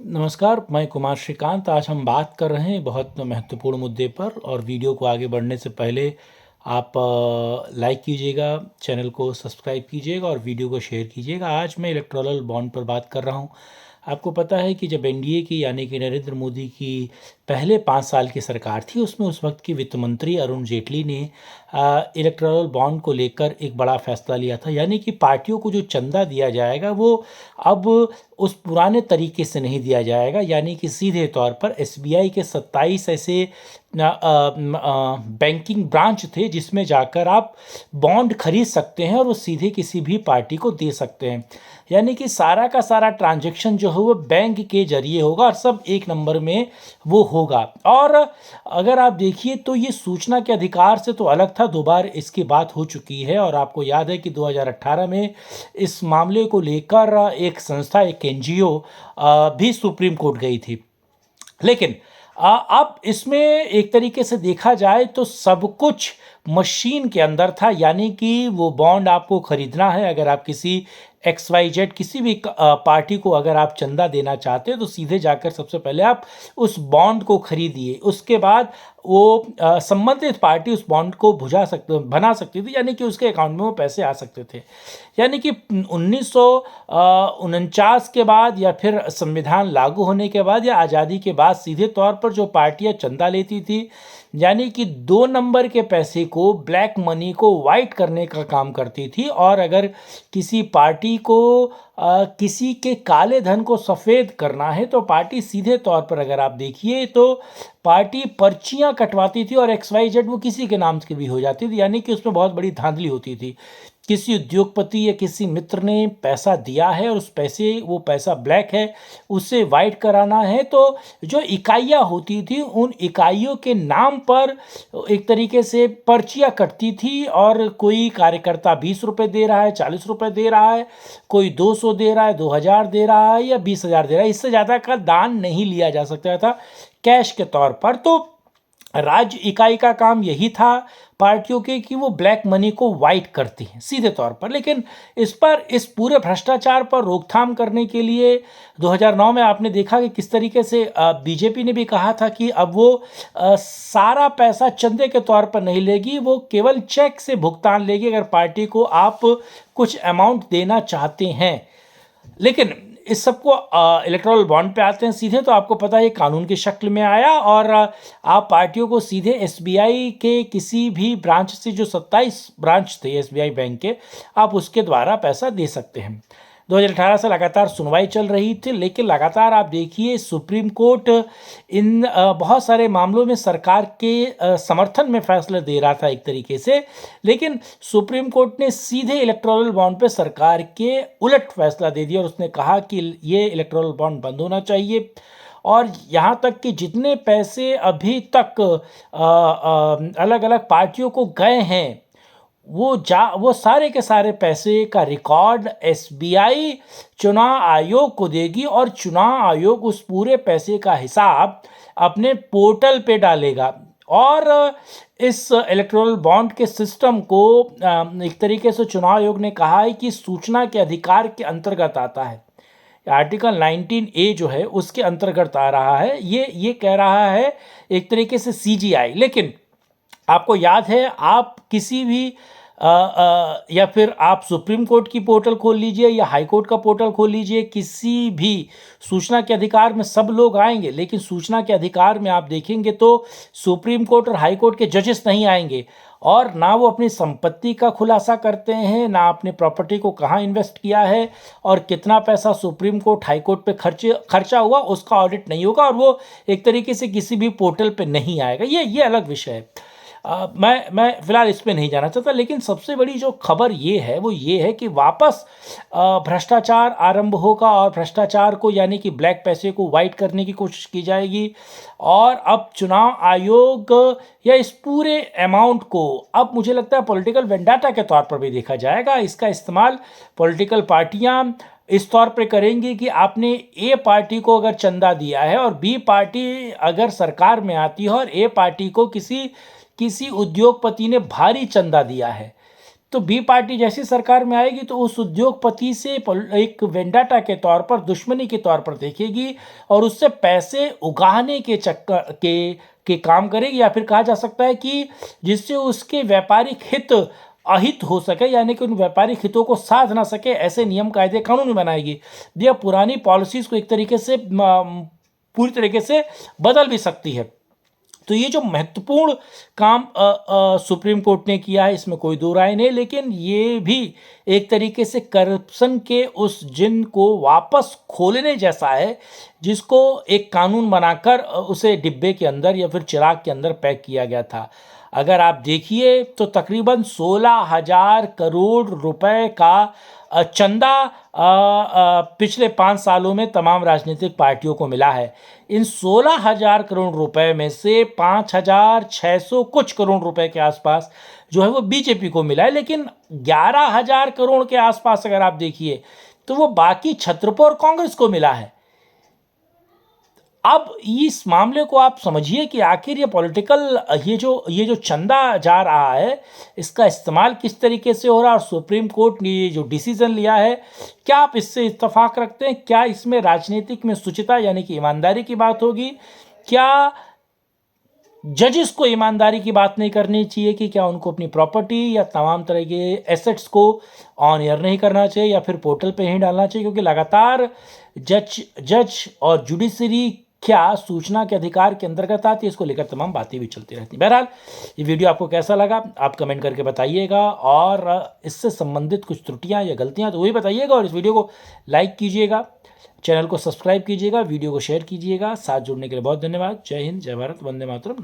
नमस्कार, मैं कुमार श्रीकांत। आज हम बात कर रहे हैं बहुत महत्वपूर्ण मुद्दे पर। और वीडियो को आगे बढ़ने से पहले आप लाइक कीजिएगा, चैनल को सब्सक्राइब कीजिएगा और वीडियो को शेयर कीजिएगा। आज मैं इलेक्टोरल बॉन्ड पर बात कर रहा हूं। आपको पता है कि जब एनडीए की यानी कि नरेंद्र मोदी की पहले 5 साल की सरकार थी, उसमें उस वक्त की वित्त मंत्री अरुण जेटली ने इलेक्टोरल बॉन्ड को लेकर एक बड़ा फैसला लिया था। यानी कि पार्टियों को जो चंदा दिया जाएगा वो अब उस पुराने तरीके से नहीं दिया जाएगा, यानी कि सीधे तौर पर एसबीआई के 27 ऐसे बैंकिंग ब्रांच थे जिसमें जाकर आप बॉन्ड खरीद सकते हैं और वो सीधे किसी भी पार्टी को दे सकते हैं। यानी कि सारा का सारा ट्रांजैक्शन जो है वो बैंक के जरिए होगा और सब एक नंबर में वो होगा। और अगर आप देखिए तो ये सूचना के अधिकार से तो अलग था, 2 बार इसकी बात हो चुकी है। और आपको याद है कि 2018 में इस मामले को लेकर एक संस्था, एक एनजीओ भी सुप्रीम कोर्ट गई थी। लेकिन अब इसमें एक तरीके से देखा जाए तो सब कुछ मशीन के अंदर था। यानी कि वो बॉन्ड आपको खरीदना है, अगर आप किसी XYZ किसी भी पार्टी को अगर आप चंदा देना चाहते हैं तो सीधे जाकर सबसे पहले आप उस बॉन्ड को खरीदिए। उसके बाद वो संबंधित पार्टी उस बॉन्ड को बना सकती थी, यानी कि उसके अकाउंट में वो पैसे आ सकते थे। यानी कि 1949 के बाद या फिर संविधान लागू होने के बाद या आज़ादी के बाद सीधे तौर पर जो पार्टियां चंदा लेती थी, यानी कि 2 नंबर के पैसे को, ब्लैक मनी को वाइट करने का काम करती थी। और अगर किसी पार्टी को किसी के काले धन को सफ़ेद करना है तो पार्टी सीधे तौर पर अगर आप देखिए तो पार्टी पर्चियां कटवाती थी और XYZ वो किसी के नाम की भी हो जाती थी। यानी कि उसमें बहुत बड़ी धांधली होती थी। किसी उद्योगपति या किसी मित्र ने पैसा दिया है और वो पैसा ब्लैक है, उससे वाइट कराना है, तो जो इकाइयाँ होती थी उन इकाइयों के नाम पर एक तरीके से पर्चियाँ कटती थी। और कोई कार्यकर्ता 20 रुपये दे रहा है, 40 रुपये दे रहा है, कोई 200 दे रहा है, 2000 दे रहा है या 20,000 दे रहा है, इससे ज़्यादा का दान नहीं लिया जा सकता था कैश के तौर पर। तो राज्य इकाई का काम यही था पार्टियों के कि वो ब्लैक मनी को वाइट करती हैं सीधे तौर पर। लेकिन इस पूरे भ्रष्टाचार पर रोकथाम करने के लिए 2009 में आपने देखा कि किस तरीके से बीजेपी ने भी कहा था कि अब वो सारा पैसा चंदे के तौर पर नहीं लेगी, वो केवल चेक से भुगतान लेगी अगर पार्टी को आप कुछ अमाउंट देना चाहते हैं। लेकिन इस सबको इलेक्टोरल बॉन्ड पे आते हैं सीधे, तो आपको पता है कानून की शक्ल में आया और आप पार्टियों को सीधे एसबीआई के किसी भी ब्रांच से, जो 27 ब्रांच थे एसबीआई बैंक के, आप उसके द्वारा पैसा दे सकते हैं। 2018 से लगातार सुनवाई चल रही थी, लेकिन लगातार आप देखिए सुप्रीम कोर्ट इन बहुत सारे मामलों में सरकार के समर्थन में फैसला दे रहा था एक तरीके से। लेकिन सुप्रीम कोर्ट ने सीधे इलेक्टोरल बॉन्ड पे सरकार के उलट फैसला दे दिया और उसने कहा कि ये इलेक्टोरल बॉन्ड बंद होना चाहिए। और यहाँ तक कि जितने पैसे अभी तक अलग अलग पार्टियों को गए हैं वो सारे के सारे पैसे का रिकॉर्ड एसबीआई चुनाव आयोग को देगी और चुनाव आयोग उस पूरे पैसे का हिसाब अपने पोर्टल पे डालेगा। और इस इलेक्टोरल बॉन्ड के सिस्टम को एक तरीके से चुनाव आयोग ने कहा है कि सूचना के अधिकार के अंतर्गत आता है। आर्टिकल 19A जो है उसके अंतर्गत आ रहा है। ये कह रहा है एक तरीके से CGI। लेकिन आपको याद है, आप किसी भी या फिर आप सुप्रीम कोर्ट की पोर्टल खोल लीजिए या हाई कोर्ट का पोर्टल खोल लीजिए, किसी भी सूचना के अधिकार में सब लोग आएंगे, लेकिन सूचना के अधिकार में आप देखेंगे तो सुप्रीम कोर्ट और हाई कोर्ट के जजेस नहीं आएंगे। और ना वो अपनी संपत्ति का खुलासा करते हैं, ना अपने प्रॉपर्टी को कहाँ इन्वेस्ट किया है और कितना पैसा सुप्रीम कोर्ट हाई कोर्ट पे खर्चा हुआ, उसका ऑडिट नहीं होगा और वो एक तरीके से किसी भी पोर्टल पे नहीं आएगा। ये अलग विषय है। मैं फिलहाल इस पे नहीं जाना चाहता। लेकिन सबसे बड़ी जो खबर ये है कि वापस भ्रष्टाचार आरंभ होगा और भ्रष्टाचार को, यानी कि ब्लैक पैसे को वाइट करने की कोशिश की जाएगी। और अब चुनाव आयोग या इस पूरे अमाउंट को अब मुझे लगता है पॉलिटिकल वेंडाटा के तौर पर भी देखा जाएगा। इसका इस्तेमाल पॉलिटिकल पार्टियां इस तौर पे करेंगी कि आपने ए पार्टी को अगर चंदा दिया है और बी पार्टी अगर सरकार में आती है और ए पार्टी को किसी उद्योगपति ने भारी चंदा दिया है, तो बी पार्टी जैसी सरकार में आएगी तो उस उद्योगपति से एक वेंडाटा के तौर पर, दुश्मनी के तौर पर देखेगी और उससे पैसे उगाहने के चक्कर के काम करेगी, या फिर कहा जा सकता है कि जिससे उसके व्यापारिक हित अहित हो सके, यानी कि उन व्यापारिक हितों को साध ना सके, ऐसे नियम कायदे कानून बनाएगी। यह पुरानी पॉलिसीज को एक तरीके से पूरी तरीके से बदल भी सकती है। तो ये जो महत्वपूर्ण काम सुप्रीम कोर्ट ने किया है, इसमें कोई दो राय नहीं, लेकिन ये भी एक तरीके से करप्शन के उस जिन को वापस खोलने जैसा है, जिसको एक कानून बनाकर उसे डिब्बे के अंदर या फिर चिराग के अंदर पैक किया गया था। अगर आप देखिए तो तकरीबन 16,000 करोड़ रुपए का चंदा पिछले 5 सालों में तमाम राजनीतिक पार्टियों को मिला है। इन 16,000 करोड़ रुपए में से 5,600 कुछ करोड़ रुपए के आसपास जो है वो बीजेपी को मिला है, लेकिन 11,000 करोड़ के आसपास अगर आप देखिए तो वो बाकी छत्रपुर और कांग्रेस को मिला है। अब इस मामले को आप समझिए कि आखिर ये पॉलिटिकल ये जो चंदा जा रहा है, इसका इस्तेमाल किस तरीके से हो रहा है, और सुप्रीम कोर्ट ने ये जो डिसीजन लिया है, क्या आप इससे इत्तेफाक रखते हैं? क्या इसमें राजनीतिक में शुचिता यानी कि ईमानदारी की बात होगी? क्या जजेस को ईमानदारी की बात नहीं करनी चाहिए कि क्या उनको अपनी प्रॉपर्टी या तमाम तरह के एसेट्स को ऑन एयर नहीं करना चाहिए या फिर पोर्टल पे ही डालना चाहिए? क्योंकि लगातार जज और जुडिशरी क्या सूचना के अधिकार के अंतर्गत आती है, इसको लेकर तमाम बातें भी चलती रहती हैं। बहरहाल ये वीडियो आपको कैसा लगा आप कमेंट करके बताइएगा, और इससे संबंधित कुछ त्रुटियां या गलतियां तो वही बताइएगा, और इस वीडियो को लाइक कीजिएगा, चैनल को सब्सक्राइब कीजिएगा, वीडियो को शेयर कीजिएगा। साथ जुड़ने के लिए बहुत धन्यवाद। जय हिंद, जय भारत, वंदे मातरम।